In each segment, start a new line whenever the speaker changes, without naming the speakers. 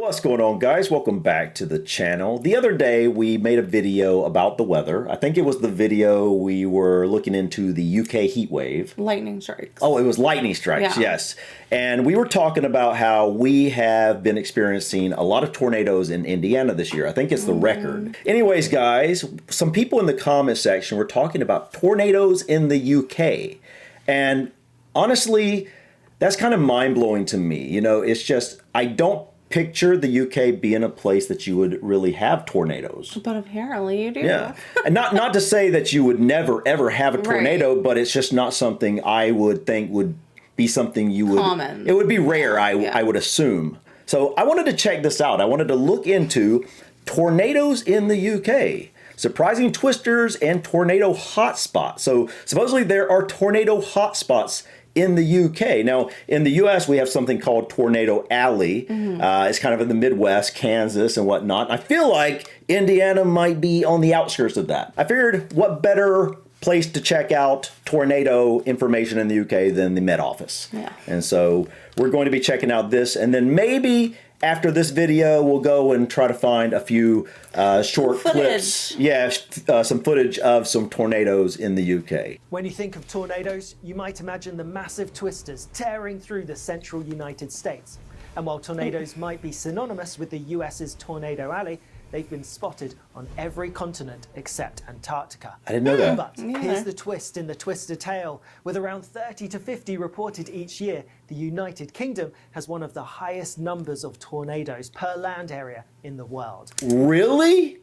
What's going on, guys? Welcome back to the channel. The other day we made a video about the weather. I think it was the video we were looking into the UK heat wave.
Lightning strikes.
Oh, it was lightning strikes,
Yeah.
yes. And we were talking about how we have been experiencing a lot of tornadoes in Indiana this year. I think it's the record. Anyways, guys, some people in the comment section were talking about tornadoes in the UK. And honestly, that's kind of mind-blowing to me. You know, it's just, I don't picture the UK being a place that you would really have tornadoes.
But apparently you do.
Yeah. And not to say that you would never, ever have a tornado, but it's just not something I would think would be something you would...
Common.
It would be rare, I would assume. So I wanted to check this out. I wanted to look into tornadoes in the UK. Surprising twisters and tornado hotspots. So supposedly there are tornado hotspots in the UK. Now, in the US, we have something called Tornado Alley. It's kind of in the Midwest, Kansas and whatnot. I feel like Indiana might be on the outskirts of that. I figured what better place to check out tornado information in the UK than the Met Office.
Yeah.
And so we're going to be checking out this, and then maybe after this video, we'll go and try to find a few short clips. Yeah, some footage of some tornadoes in the UK.
When you think of tornadoes, you might imagine the massive twisters tearing through the central United States. And while tornadoes might be synonymous with the US's Tornado Alley, they've been spotted on every continent except Antarctica.
I didn't know that.
But here's the twist in the twister tale. With around 30 to 50 reported each year, the United Kingdom has one of the highest numbers of tornadoes per land area in the world.
Really?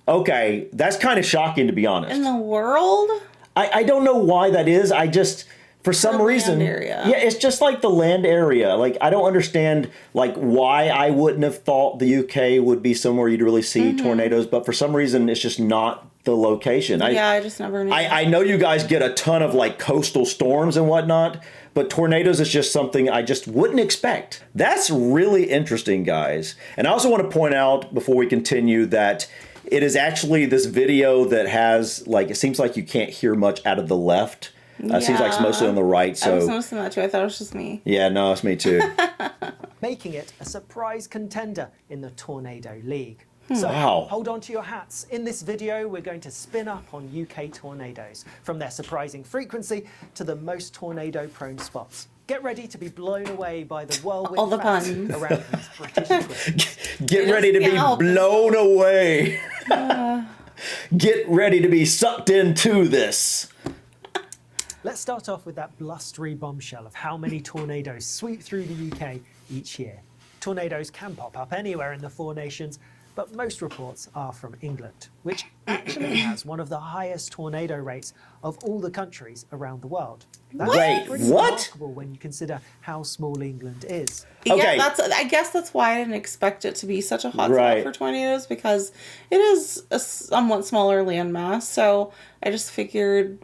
Okay, that's kind of shocking, to be honest.
In the world?
I don't know why that is. I just, for some reason,
land area.
Yeah, it's just like the land area. Like, I don't understand like why I wouldn't have thought the UK would be somewhere you'd really see tornadoes, but for some reason it's just not the location.
I just never knew.
I know you guys get a ton of like coastal storms and whatnot, but tornadoes is just something I just wouldn't expect. That's really interesting, guys. And I also want to point out before we continue that it is actually this video that has like, it seems like you can't hear much out of the left. It seems like it's mostly on the right. So
I was noticing that too. I thought it was just me.
Yeah, no, it's me too.
Making it a surprise contender in the Tornado League. So
Wow.
hold on to your hats. In this video, we're going to spin up on UK tornadoes, from their surprising frequency to the most tornado-prone spots. Get ready to be blown away by the whirlwind
All the
facts
puns.
around these British twisters.
Get ready to be blown away. Get ready to be sucked into this.
Let's start off with that blustery bombshell of how many tornadoes sweep through the UK each year. Tornadoes can pop up anywhere in the four nations, but most reports are from England, which actually has one of the highest tornado rates of all the countries around the world. That's
Wait,
pretty
what?
remarkable when you consider how small England is.
Okay.
Yeah, I guess that's why I didn't expect it to be such a hot spot
Right.
for tornadoes, because it is a somewhat smaller landmass. So I just figured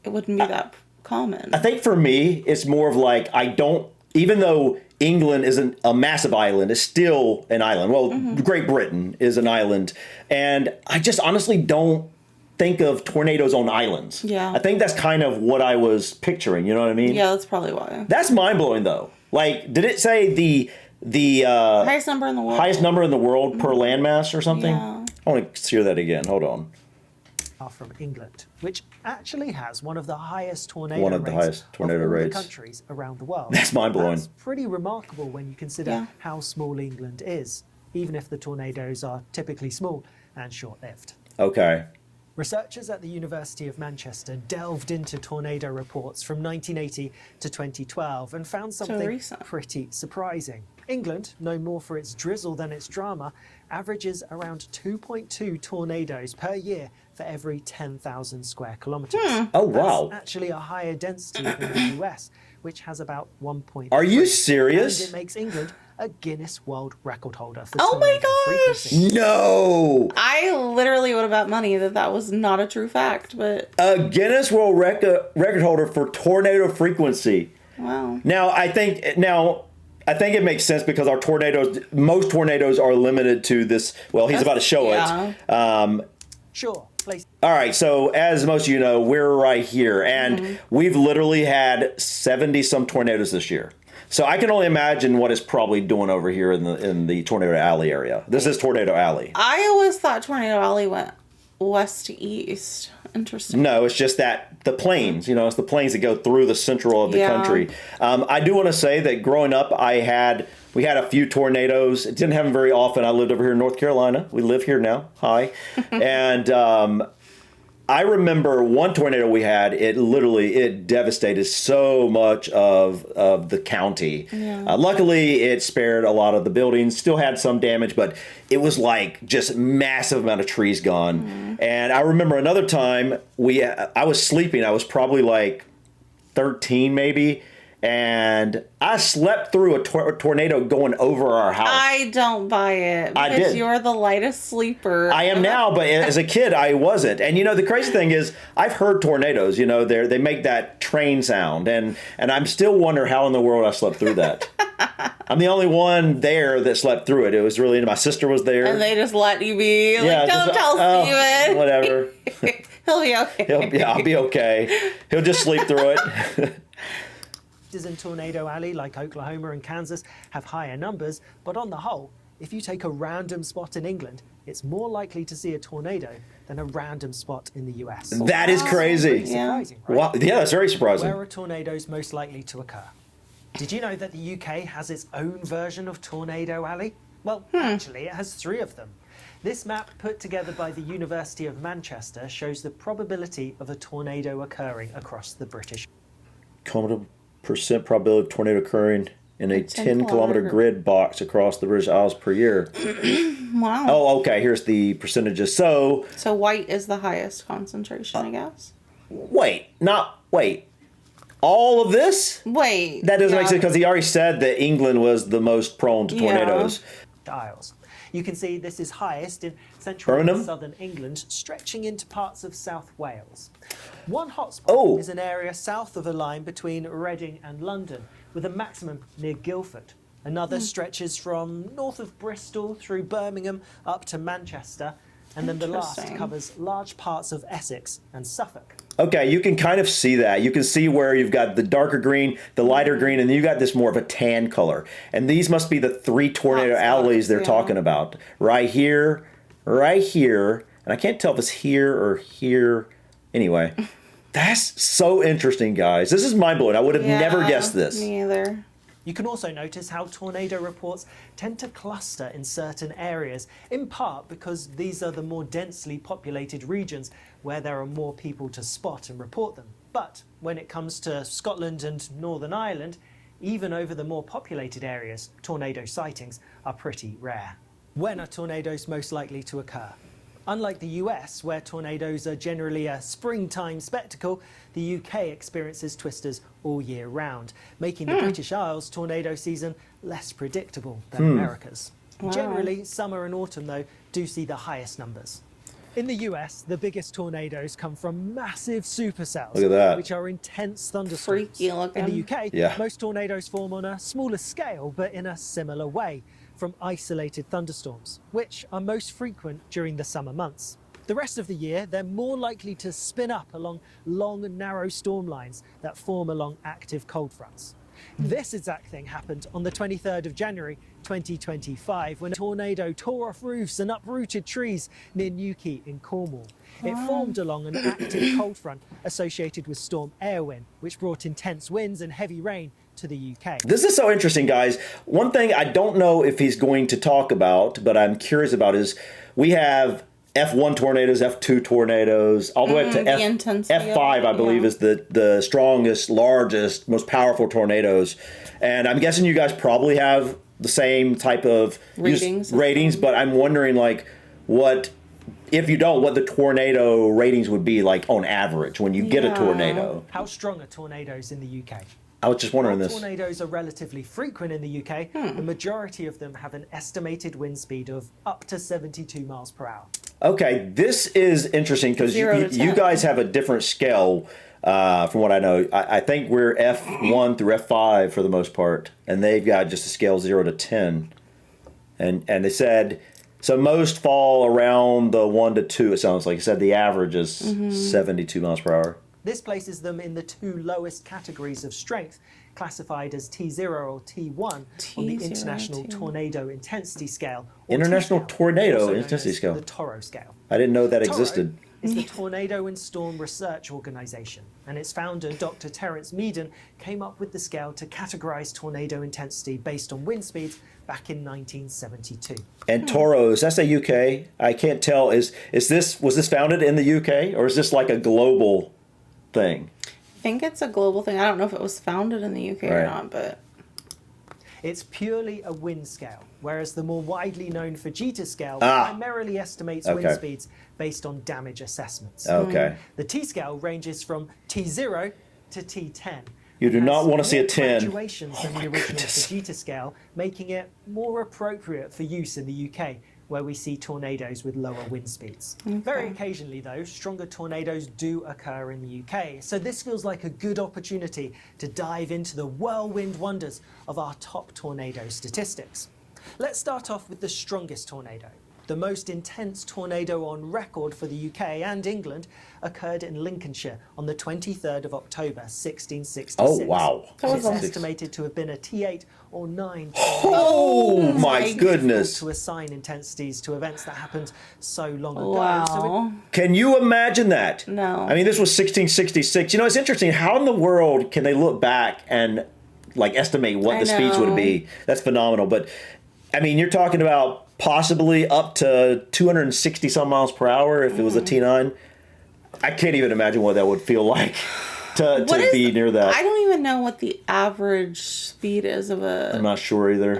it wouldn't be that common.
I think for me, it's more of like, even though England isn't a massive island, it's still an island. Well, Great Britain is an island. And I just honestly don't think of tornadoes on islands.
Yeah.
I think that's kind of what I was picturing. You know what I mean?
Yeah, that's probably why.
That's mind blowing though. Like, did it say the
Highest number in the world.
highest number in the world per landmass or something?
Yeah.
I want to hear that again. Hold on.
Are from England, which actually has one of the highest tornado
One of the
rates
highest tornado
of all
rates.
the countries around the world.
That's mind-blowing.
That's pretty remarkable when you consider
Yeah.
how small England is, even if the tornadoes are typically small and short-lived.
Okay.
Researchers at the University of Manchester delved into tornado reports from 1980 to 2012 and found something
recent.
pretty surprising. England, known more for its drizzle than its drama, averages around 2.2 tornadoes per year for every 10,000 square kilometres.
Oh, wow.
That's actually a higher density than the US, which has about 1.3.
Are you serious?
And it makes England a Guinness World Record holder for
Oh my
tornado
gosh!
frequency.
No!
I literally would have bet money that was not a true fact, but
A Guinness World Record holder for tornado frequency.
wow.
Now, I think it makes sense because most tornadoes are limited to this. Well, he's about to show it.
Sure, place.
All right, so as most of you know, we're right here, and we've literally had 70 some tornadoes this year. So I can only imagine what it's probably doing over here in the Tornado Alley area. This is Tornado Alley.
I always thought Tornado Alley went west to east. Interesting.
No, it's just that the plains, it's the plains that go through the central of the
Yeah.
country. I do want to say that growing up, we had a few tornadoes. It didn't happen very often. I lived over here in North Carolina. We live here now. Hi. And I remember one tornado we had, it devastated so much of the county.
Yeah.
Luckily, it spared a lot of the buildings, still had some damage, but it was like just massive amount of trees gone.
Mm-hmm.
And I remember another time I was sleeping. I was probably like 13 maybe. And I slept through a tornado going over our house.
I don't buy it
I
because
did.
you're the lightest sleeper.
I am now, but as a kid, I wasn't. And the crazy thing is, I've heard tornadoes. They make that train sound, and I'm still wonder how in the world I slept through that. I'm the only one there that slept through it. It was really my sister was there.
And they just let you be like, don't
just,
tell Steven.
Whatever.
He'll be okay.
I'll be okay. He'll just sleep through it.
In Tornado Alley, like Oklahoma and Kansas, have higher numbers, but on the whole, if you take a random spot in England, it's more likely to see a tornado than a random spot in the US.
That is crazy.
Yeah.
Surprising, right?
Wow. Yeah, that's very surprising.
Where are tornadoes most likely to occur? Did you know that the UK has its own version of Tornado Alley? Well, actually, it has 3 of them. This map, put together by the University of Manchester, shows the probability of a tornado occurring across the British.
Percent probability of tornado occurring in a 10 kilometer grid box across the British Isles per year.
Wow.
Oh, okay. Here's the percentages. So
white is the highest concentration, I guess.
wait. All of this?
Wait.
That doesn't make
yeah.
sense because he already said that England was the most prone to tornadoes.
Isles. You can see this is highest in central
Birmingham?
and southern England, stretching into parts of South Wales. One hotspot
Oh.
is an area south of a line between Reading and London, with a maximum near Guildford. Another stretches from north of Bristol through Birmingham up to Manchester, and then the last
Interesting.
covers large parts of Essex and Suffolk.
Okay, you can kind of see that. You can see where you've got the darker green, the lighter green, and then you've got this more of a tan color. And these must be the 3 tornado
Hotspots,
alleys they're
yeah.
talking about. Right here, and I can't tell if it's here or here. Anyway, that's so interesting, guys. This is mind-blowing. I would have never
Yeah,
guessed this.
Me either.
You can also notice how tornado reports tend to cluster in certain areas, in part because these are the more densely populated regions where there are more people to spot and report them. But when it comes to Scotland and Northern Ireland, even over the more populated areas, tornado sightings are pretty rare. When are tornadoes most likely to occur? Unlike the US, where tornadoes are generally a springtime spectacle, the UK experiences twisters all year round, making the British Isles tornado season less predictable than America's.
Wow.
Generally, summer and autumn, though, do see the highest numbers. In the US, the biggest tornadoes come from massive supercells,
Look at that.
which are intense thunderstorms.
Freaky looking.
In the UK,
Yeah.
most tornadoes form on a smaller scale, but in a similar way, from isolated thunderstorms, which are most frequent during the summer months. The rest of the year, they're more likely to spin up along long, narrow storm lines that form along active cold fronts. This exact thing happened on the 23rd of January 2025 when a tornado tore off roofs and uprooted trees near Newquay in Cornwall. It formed along an active cold front associated with Storm Airwin, which brought intense winds and heavy rain to the UK.
This is so interesting, guys. One thing I don't know if he's going to talk about, but I'm curious about is we have F1 tornadoes, F2 tornadoes, all the way up to
the intensity of
F5,
it,
I believe,
yeah.
is the strongest, largest, most powerful tornadoes. And I'm guessing you guys probably have the same type of ratings, but I'm wondering, like, what if you don't, what the tornado ratings would be like on average when you get a
Yeah.
tornado.
How strong are tornadoes in the UK?
I was just wondering
While
this.
tornadoes are relatively frequent in the UK, the majority of them have an estimated wind speed of up to 72 miles per hour.
Okay, this is interesting because
0 to
you
10.
guys have a different scale from what I know. I think we're F1 through F5 for the most part, and they've got just a scale 0 to 10. And they said, so most fall around the 1 to 2, it sounds like. It said the average is 72 miles per hour.
This places them in the two lowest categories of strength, classified as T0 or T1 on the
T0,
International
T1.
Tornado Intensity Scale. Or
International
T-scale,
Tornado
also known
Intensity
as
Scale.
The Toro Scale.
I didn't know that
Toro
existed.
is the Tornado and Storm Research Organization, and its founder, Dr. Terence Meaden, came up with the scale to categorize tornado intensity based on wind speeds back in 1972.
And Toros, that's a UK. I can't tell. Was this founded in the UK, or is this like a global thing?
I think it's a global thing. I don't know if it was founded in the UK or
Right.
not, but
It's purely a wind scale, whereas the more widely known Fujita scale
Ah.
primarily estimates
Okay.
wind speeds based on damage assessments.
Okay.
The T scale ranges from T0 to T10.
You do
and
not
has
want to see a
more
10.
graduations than the original
goodness.
Fujita scale, making it more appropriate for use in the UK, where we see tornadoes with lower wind speeds. Very occasionally, though, stronger tornadoes do occur in the UK, so this feels like a good opportunity to dive into the whirlwind wonders of our top tornado statistics. Let's start off with the strongest tornado. The most intense tornado on record for the UK and England occurred in Lincolnshire on the 23rd of October, 1666.
Oh, wow.
That was
It's
a-
estimated to have been a T8 or 9.
Oh, my
my
goodness.
To assign intensities to events that happened so long ago. So
wow.
Can you imagine that?
No.
I mean, this was 1666. You know, it's interesting. How in the world can they look back and like estimate what
I
the speeds would
know.
be? That's phenomenal. But I mean, you're talking about possibly up to 260 some miles per hour if it was a T9. I can't even imagine what that would feel like to
What is-
be near that.
I don't even know what the average speed is of
I'm
a
not sure either.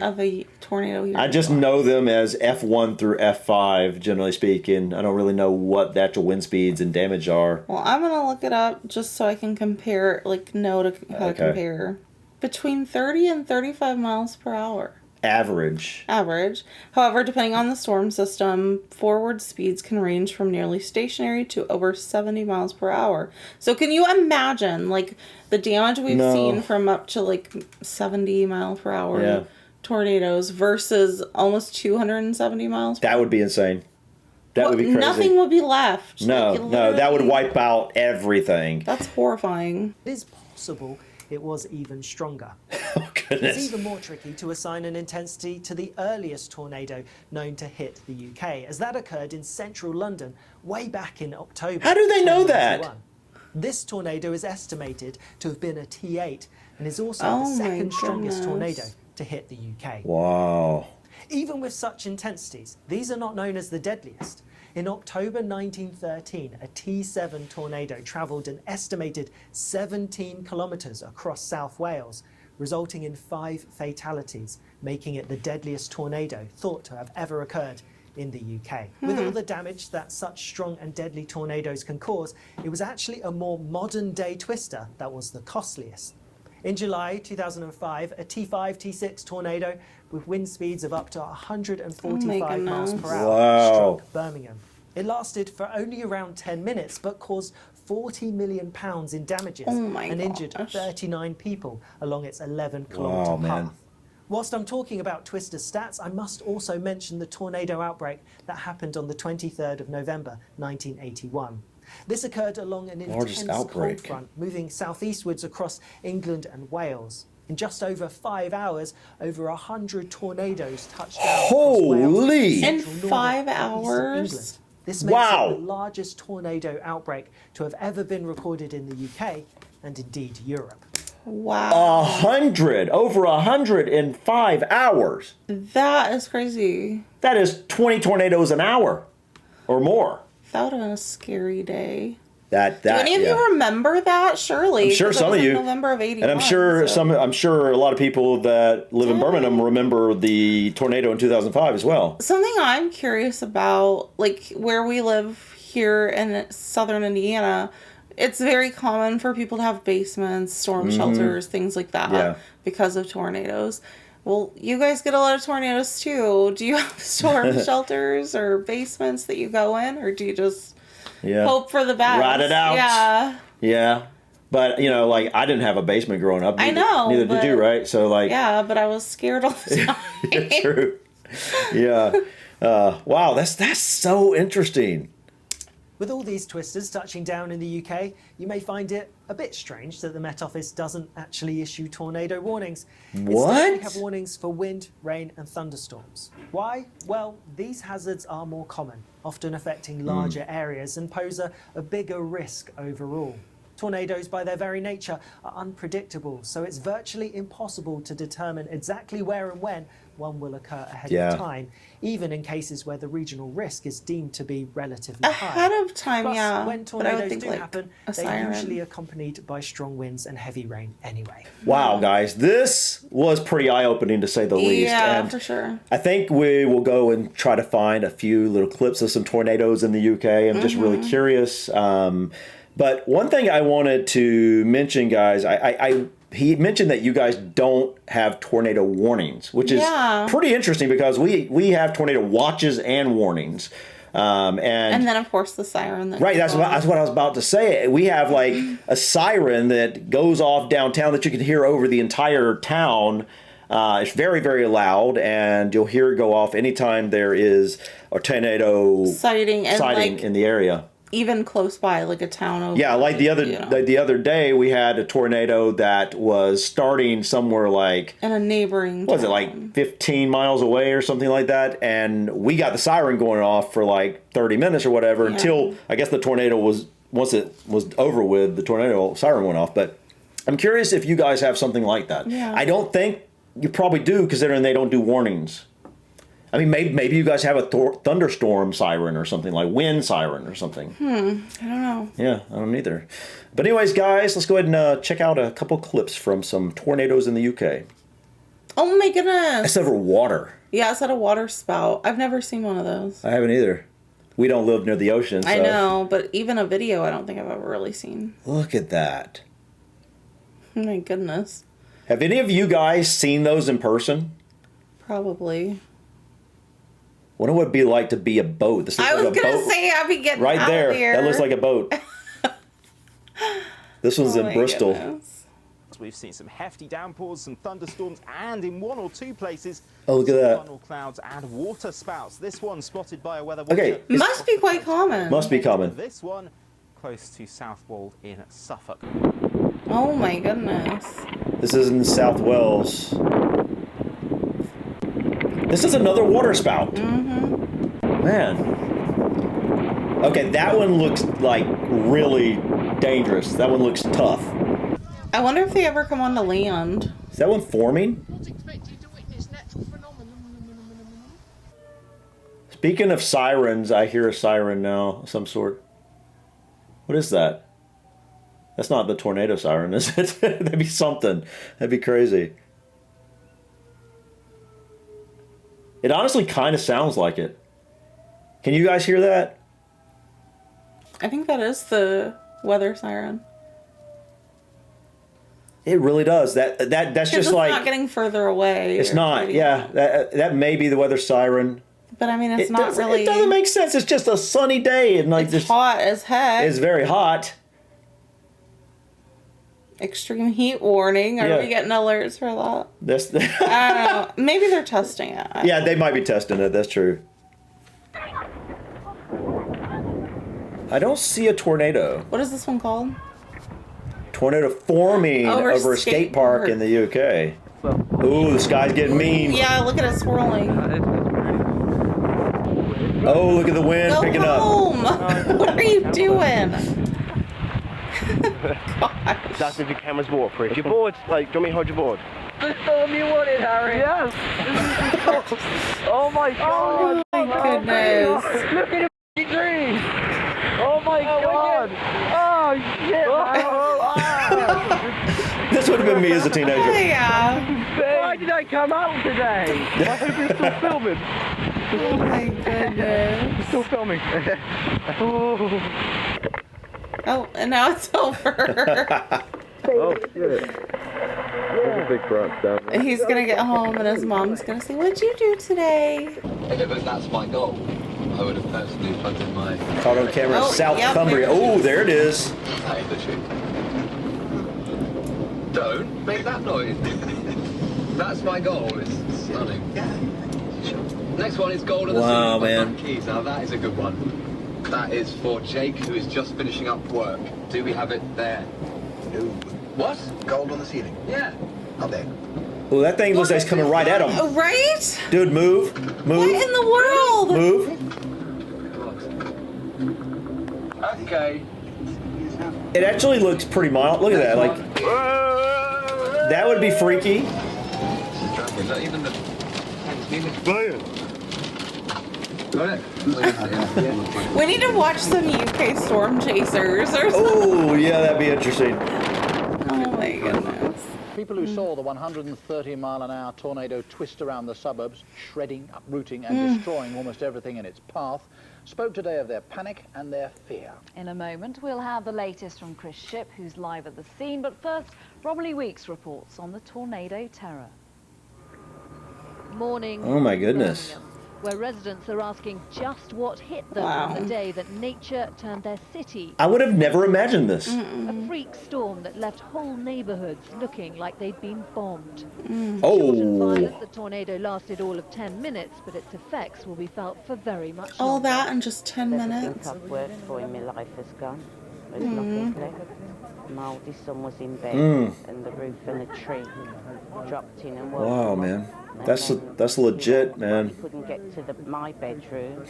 tornado here.
I just know them as F1 through F5, generally speaking. I don't really know what the actual wind speeds and damage are.
Well, I'm gonna look it up just so I can compare, know how to
Okay.
compare. Between 30 and 35 miles per hour.
Average.
Average. However, depending on the storm system, forward speeds can range from nearly stationary to over 70 miles per hour. So can you imagine the damage we've
No.
seen from up to 70 mile per hour
Yeah.
tornadoes versus almost 270 miles per
That would be insane. That would be crazy.
Nothing would be left.
No,
Like,
no, that would
literally-
wipe out everything.
That's horrifying.
it is possible it was even stronger.
Oh,
It's
goodness.
even more tricky to assign an intensity to the earliest tornado known to hit the UK, as that occurred in central London way back in October.
How do they know that?
2021. This tornado is estimated to have been a T8 and is also
Oh
the
my
second strongest
goodness.
tornado to hit the UK.
Wow.
Even with such intensities, these are not known as the deadliest. In October 1913, a T7 tornado travelled an estimated 17 kilometres across South Wales, resulting in 5 fatalities, making it the deadliest tornado thought to have ever occurred in the UK. With all the damage that such strong and deadly tornadoes can cause, it was actually a more modern day twister that was the costliest. In July 2005, a T5, T6 tornado with wind speeds of up to 145 miles per
goodness.
hour
Wow.
struck Birmingham. It lasted for only around 10 minutes, but caused £40 million in damages
Oh my
and injured
gosh.
39 people along its 11-kilometre
Wow, man.
path. Whilst I'm talking about Twister stats, I must also mention the tornado outbreak that happened on the 23rd of November 1981. This occurred along an
Largest
intense
outbreak.
cold front, moving southeastwards across England and Wales. In just over 5 hours, over 100 tornadoes touched down across Wales,
Holy!
In
central, northern,
5
and eastern
hours?
England. This makes
Wow.
it the largest tornado outbreak to have ever been recorded in the UK and indeed Europe.
Wow.
100, over 100 in 5 hours.
That is crazy.
That is 20 tornadoes an hour or more.
That would have been a scary day.
That
Do any of
yeah.
you remember that? Surely.
I'm sure
'cause it
some
was
of
in
you.
November of 81.
And I'm sure
so-
I'm sure a lot of people that live in Birmingham remember the tornado in 2005 as well.
Something I'm curious about, where we live here in southern Indiana, it's very common for people to have basements, storm shelters, things like that,
Yeah.
because of tornadoes. Well, you guys get a lot of tornadoes too. Do you have storm shelters or basements that you go in, or do you just
Yeah.
hope for the best?
Ride it out.
Yeah.
Yeah. But, I didn't have a basement growing up.
I know,
Neither did you,
but-
right? So,
Yeah, but I was scared all the time.
True. Yeah. Wow, that's so interesting.
With all these twisters touching down in the UK, you may find it a bit strange that the Met Office doesn't actually issue tornado warnings. Instead, we
What?
have warnings for wind, rain and thunderstorms. Why? Well, these hazards are more common, often affecting larger areas and pose a bigger risk overall. Tornadoes, by their very nature, are unpredictable, so it's virtually impossible to determine exactly where and when one will occur ahead
Yeah.
of time, even in cases where the regional risk is deemed to be relatively high.
Ahead of time,
Plus,
yeah.
when
But I would
tornadoes
think
do
like
happen,
a
they're
siren.
usually accompanied by strong winds and heavy rain anyway.
Wow, guys, this was pretty eye-opening to say the least.
Yeah,
And
for sure.
I think we will go and try to find a few little clips of some tornadoes in the UK. I'm just really curious. But one thing I wanted to mention, guys, he mentioned that you guys don't have tornado warnings, which is
Yeah.
pretty interesting because we have tornado watches and warnings. And
then of course the siren. That
right,
goes
that's
off.
what I was about to say. We have like a siren that goes off downtown that you can hear over the entire town. It's very, very loud, and you'll hear it go off anytime there is a tornado
sighting and
sighting
like
in the area.
even close by, like a town over.
Yeah, like the other
you know,
the other day, we had a tornado that was starting somewhere like,
in a neighboring.
what was it,
town.
like 15 miles away or something like that, and we got the siren going off for like 30 minutes or whatever until I guess the tornado was, once it was over with, the tornado siren went off. But I'm curious if you guys have something like that.
Yeah.
I don't think you probably do, considering they don't do warnings. I mean, maybe you guys have a thunderstorm siren or something, like wind siren or something.
I don't know.
Yeah, I don't either. But anyways, guys, let's go ahead and check out a couple clips from some tornadoes in the UK.
Oh my goodness.
It's over water.
Yeah, it's at a water spout. I've never seen one of those.
I haven't either. We don't live near the ocean, so.
I know, but even a video I don't think I've ever really seen.
Look at that.
Oh my goodness.
Have any of you guys seen those in person?
Probably.
Wonder what it'd be like to be a boat. This looks
I was
like a
gonna
boat.
say I'd be getting
Right
out
there.
of here.
That looks like a boat. This one's
Oh
in
my
Bristol.
goodness.
We've seen some hefty downpours, some thunderstorms, and in one or two places,
Oh, look at
some
that.
funnel clouds and water spouts. This one spotted by a weather
Okay,
watcher.
Must be quite common.
Must be common.
This one close to Southwold in Suffolk.
Oh my goodness.
This is in South Wales. This is another water spout. Man. Okay, that one looks like really dangerous. That one looks tough.
I wonder if they ever come on the land.
Is that one forming?
Not expected to witness natural phenomenon.
Speaking of sirens, I hear a siren now of some sort. What is that? That's not the tornado siren, is it? That'd be something. That'd be crazy. It honestly kind of sounds like it. Can you guys hear that?
I think that is the weather siren.
It really does. That's
Because
just
it's
like
not getting further away.
it's
or
not.
getting
Yeah,
out.
that may be the weather siren.
But I mean, it's not
doesn't-
really.
It doesn't make sense. It's just a sunny day and like
It's
this.
hot as heck.
It's very hot.
Extreme heat warning. Are
Yeah.
we getting alerts for that?
That's
I don't know. Maybe they're testing it.
yeah. They might be testing it. That's true. I don't see a tornado.
What is this one called?
Tornado forming
Over
over a skate park
park.
in the UK. Ooh, the sky's getting mean.
Yeah, look at it swirling.
Oh, look at the wind
Go
picking up.
home. What are you doing? Gosh.
That's if your camera's waterproof. Your board, like, do you want me to hold your board?
The storm you wanted, Harry. Yes. Oh my god.
Oh my goodness.
Look at the dream. Oh my god. Oh shit.
This would have been me as a teenager.
Yeah.
Why did I come out today? I hope you're still filming.
Oh my goodness.
Still filming.
Oh, and now it's over.
Oh, shit. There's a big branch down there.
He's gonna get home and his mom's gonna say, "What'd you do today?"
If it was that's my goal, I would have personally funded my
Caught on camera,
Oh,
South
yep,
Cumbria.
there it
Oh,
is.
there it is.
that is the truth. Don't make that noise. That's my goal. It's stunning. Yeah. Sure. Next one is Golden
Wow,
Sea by
man.
Black Keys. Now that is a good one. That is for Jake, who is just finishing up work. Do we have it there?
No.
What?
Gold on the ceiling.
Yeah.
Up there.
Oh, that thing looks like it's coming right at him.
Oh, right?
Dude, move.
What in the world?
Move.
Okay.
It actually looks pretty mild. Look at that. Like, that would be freaky.
Is that even the... Got it?
We need to watch some UK storm chasers or something.
Oh, yeah, that'd be interesting.
Oh my goodness.
People who saw the 130-mile-an-hour tornado twist around the suburbs, shredding, uprooting and destroying almost everything in its path, spoke today of their panic and their fear.
In a moment, we'll have the latest from Chris Shipp, who's live at the scene. But first, Romilly Weeks reports on the tornado terror. Morning.
Oh my goodness.
Birmingham, where residents are asking just what hit them
Wow.
on the day that nature turned their city.
I would have never imagined this.
A freak storm that left whole neighborhoods looking like they'd been bombed. Short and
Oh.
violent, the tornado lasted all of 10 minutes, but its effects will be felt for very much
All
longer.
that in just 10 minutes?
I've worked for in my life has gone. It's nothing left. My oldest son was in bed and the roof and the tree dropped in and woke
Wow,
him up.
man.
And
That's
then
legit, man.
He couldn't get to my bedroom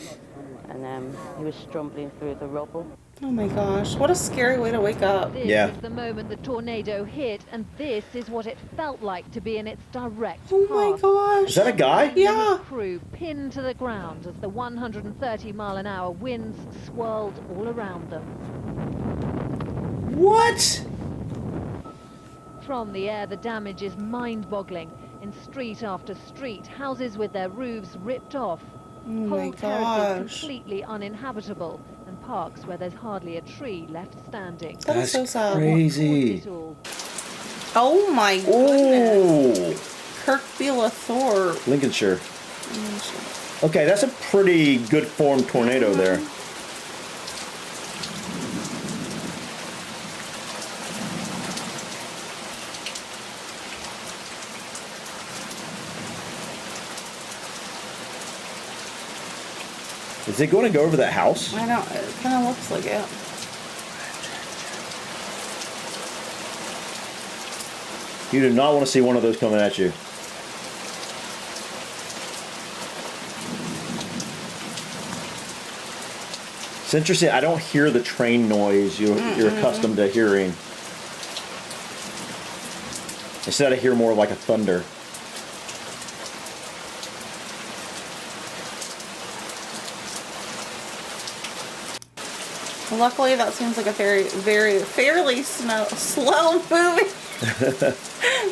and he was stumbling through the rubble.
Oh my gosh, what a scary way to wake up.
This
Yeah.
is the moment the tornado hit, and this is what it felt like to be in its direct
Oh my
path.
gosh.
Is that a guy?
Yeah.
Crew pinned to the ground as the 130-mile-an-hour winds swirled all around them.
What?
From the air, the damage is mind-boggling. In street after street, houses with their roofs ripped off,
Oh my
whole terraces
gosh.
completely uninhabitable, and parks where there's hardly a tree left standing.
That is so sad.
crazy.
It all.
Oh my goodness.
Oh.
Kirkby Thorpe.
Lincolnshire. Okay, that's a pretty good formed tornado there. Is it going to go over that house?
I know, it kind of looks like it.
You do not want to see one of those coming at you. It's interesting. I don't hear the train noise you're accustomed to hearing. Instead, I hear more like a thunder.
Luckily, that seems like a fairly slow moving.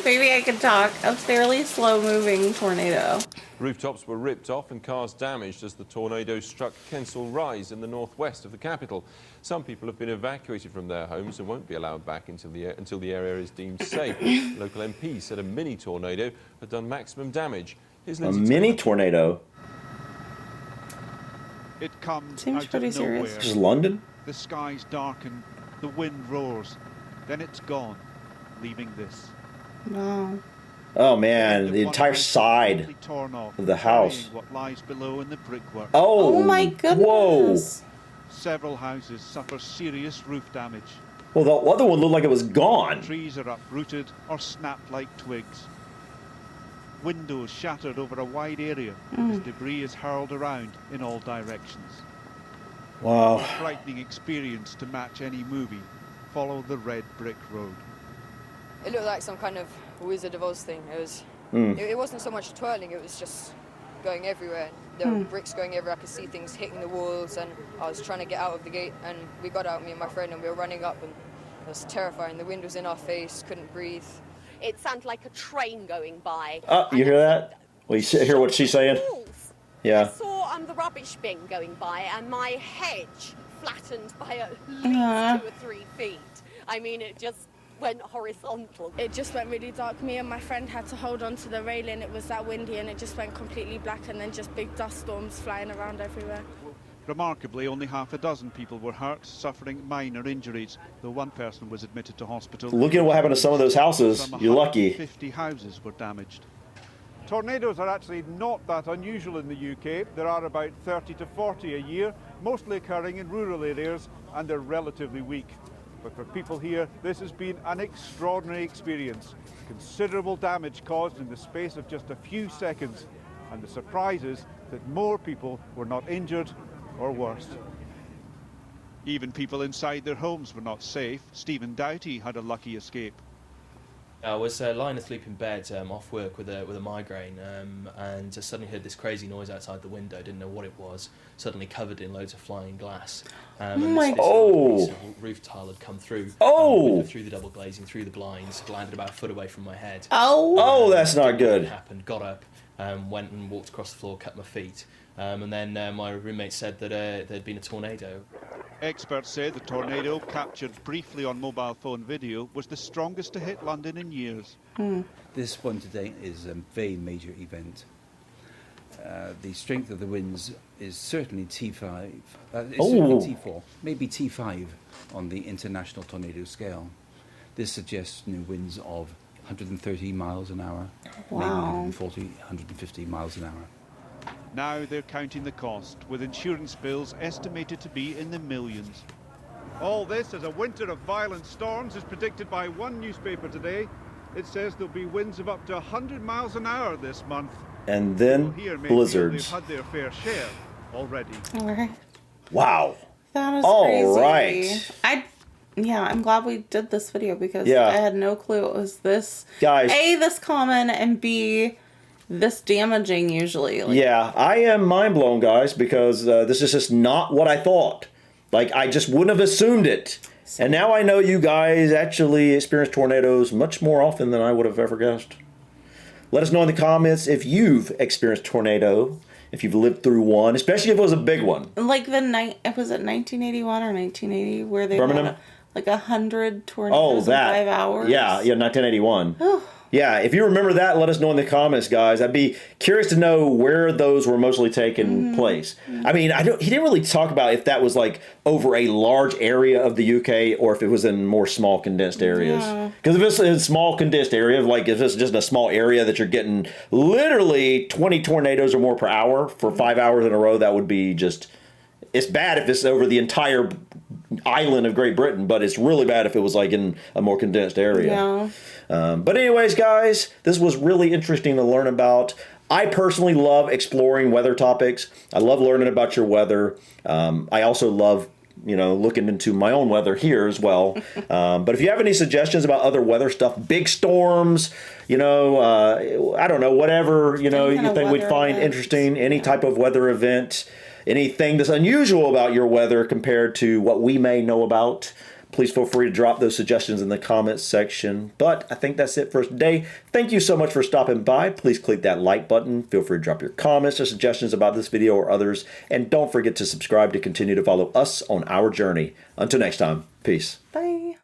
Maybe I could talk. A fairly slow moving tornado.
Rooftops were ripped off and cars damaged as the tornado struck Kensal Rise in the northwest of the capital. Some people have been evacuated from their homes and won't be allowed back until the area is deemed safe. Local MP said a mini tornado had done maximum damage. Here's
A
Lindsay
mini
Taylor.
tornado?
It comes
Seems
out
pretty
of
serious.
nowhere.
This is London?
The skies darken, the wind roars, then it's gone, leaving this.
Wow.
Oh man, the entire side
Torn off,
of the house.
burying what lies below in the brickwork.
Oh,
Oh my goodness.
Several houses suffer serious roof damage.
Whoa. Well, the other one looked like it was gone.
Trees are uprooted or snapped like twigs. Windows shattered over a wide area as debris is hurled around in all directions.
Wow.
A frightening experience to match any movie. Follow the red brick road.
It looked like some kind of Wizard of Oz thing. It was. It wasn't so much twirling. It was just going everywhere. There were bricks going everywhere. I could see things hitting the walls, and I was trying to get out of the gate. And we got out, me and my friend, and we were running up, and it was terrifying. The wind was in our face. Couldn't breathe.
It sounded like a train going by.
Oh, you hear that? Well, you hear what she's saying?
I
Yeah.
saw the rubbish bin going by, and my hedge flattened by at least 2 or 3 feet. I mean, it just went horizontal.
It just went really dark. Me and my friend had to hold on to the railing. It was that windy, and it just went completely black, and then just big dust storms flying around everywhere.
Remarkably, only half a dozen people were hurt, suffering minor injuries, though one person was admitted to hospital.
Look at what happened to some of those houses.
Some
You're lucky.
150 houses were damaged. Tornadoes are actually not that unusual in the UK. There are about 30 to 40 a year, mostly occurring in rural areas, and they're relatively weak. But for people here, this has been an extraordinary experience. Considerable damage caused in the space of just a few seconds, and the surprise is that more people were not injured or worse. Even people inside their homes were not safe. Stephen Doughty had a lucky escape.
I was lying asleep in bed off work with a migraine, and just suddenly heard this crazy noise outside the window. Didn't know what it was. Suddenly covered in loads of flying glass. And this piece of roof tile had come through. Through the double glazing, through the blinds, landed about a foot away from my head.
Oh, that's not good.
Happened. Got up, went and walked across the floor, cut my feet, and then my roommate said that there'd been a tornado.
Experts say the tornado, captured briefly on mobile phone video, was the strongest to hit London in years.
This one today is a very major event. The strength of the winds is certainly T5, certainly T4, maybe T5 on the international tornado scale. This suggests winds of 130 miles an hour, maybe 140, 150 miles an hour.
Now they're counting the cost, with insurance bills estimated to be in the millions. All this as a winter of violent storms is predicted by one newspaper today. It says there'll be winds of up to 100 miles an hour this month.
And then blizzards.
They've had their fair share already.
All right.
Wow.
That is
all
crazy.
right.
I'm glad we did this video because
Yeah.
I had no clue it was this,
Guys.
A, this common, and B, this damaging usually.
Yeah, I am mind blown, guys, because this is just not what I thought. Like, I just wouldn't have assumed it. And now I know you guys actually experience tornadoes much more often than I would have ever guessed. Let us know in the comments if you've experienced a tornado, if you've lived through one, especially if it was a big one.
Like was it 1981 or 1980 where they
Birmingham?
had like 100 tornadoes in 5 hours?
Yeah, 1981. Yeah, if you remember that, let us know in the comments, guys. I'd be curious to know where those were mostly taking place. I mean, he didn't really talk about if that was like over a large area of the UK or if it was in more small condensed areas. Because if it's a small condensed area, like if it's just a small area that you're getting literally 20 tornadoes or more per hour for 5 hours in a row, that would be just... It's bad if it's over the entire island of Great Britain, but it's really bad if it was like in a more condensed area. But anyways, guys, this was really interesting to learn about. I personally love exploring weather topics. I love learning about your weather. I also love, looking into my own weather here as well. But if you have any suggestions about other weather stuff, big storms, I don't know, whatever, you think we'd find interesting, any type of weather event, anything that's unusual about your weather compared to what we may know about, please feel free to drop those suggestions in the comments section. But I think that's it for today. Thank you so much for stopping by. Please click that like button. Feel free to drop your comments or suggestions about this video or others. And don't forget to subscribe to continue to follow us on our journey. Until next time, peace.
Bye.